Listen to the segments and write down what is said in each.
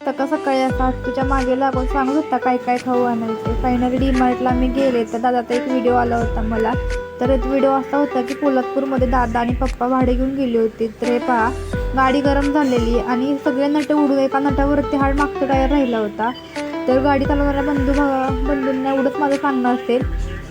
होता का सकाळी असा तुझ्या मागे लागून सांगत होता काय काय खाऊ आणायचे. फायनली डीमार्टला मी गेले तर दादाचा एक व्हिडिओ आला होता मला. तर एक व्हिडिओ असा होता की पोलादपूरमध्ये दादा आणि पप्पा भाडे घेऊन गेले होते. तर हे पहा, गाडी गरम झालेली आणि सगळे नट उडून एका नटावरती हाड मागचा टायर राहिला होता. तर गाडी चालवणाऱ्या बंधूंना एवढंच माझं सांगणं असेल,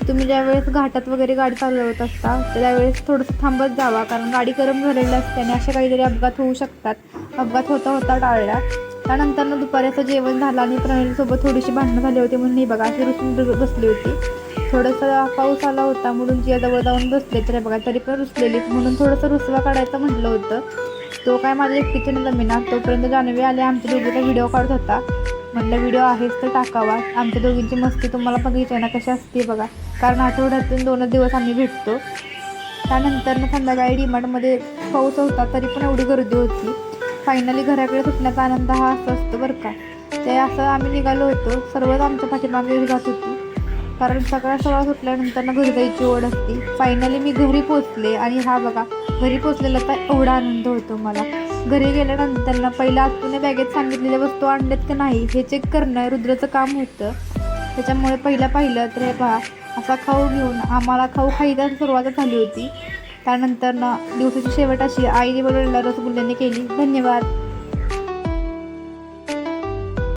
तुम्ही ज्यावेळेस घाटात वगैरे गाडी चालवत असता तर त्यावेळेस थोडंसं थांबत जावा, कारण गाडी गरम झालेली असते आणि असे काहीतरी अपघात होऊ शकतात. अपघात होता टाळला. त्यानंतर दुपारी असं जेवण झालं आणि प्रणालीसोबत थोडीशी भांडणं झाली होती म्हणून ही बघा अशी रुसून बसली होती. थोडंसं पाऊस आला होता म्हणून जियाजवळ जाऊन बसले तर बघा तरी पण रुसलेली, म्हणून थोडंसं रुसवा काढायचं म्हटलं होतं. तो काय माझ्या एकटीचं जमिना. तोपर्यंत जान्हवी आले, आमच्या दोघीचा व्हिडिओ काढत होता. म्हटलं व्हिडिओ आहेच तर टाकावा. आमच्या दोघींची मस्ती तुम्हाला बघायची ना कशी असते बघा, कारण आठवड्यातून 2 दिवस आम्ही भेटतो. त्यानंतर संध्याकाळी डीमार्टमध्ये पाऊस होता तरी पण एवढी गर्दी होती. फायनली घराकडे सुटण्याचा आनंद हा असं असतो बरं का. ते असं आम्ही निघालो होतो, सर्वच आमच्या पाठीमागे जात होती, कारण सकाळ सुटल्यानंतर ना घरी जायची ओढ असते. फायनली मी घरी पोचले आणि हा बघा घरी पोचलेला तर एवढा आनंद होतो मला. घरी गेल्यानंतर ना पहिला आतून बॅगेत सांगितलेल्या वस्तू आणल्यात की नाही हे चेक करणं रुद्राचं काम होतं. त्याच्यामुळे पाहिलं तर हे पहा असा खाऊ घेऊन आम्हाला खाऊ खायला सुरुवात झाली होती. त्यानंतर ना दिवसाची शेवट अशी आईने बनवलेल्या रसगुल्ल्याने केली. धन्यवाद.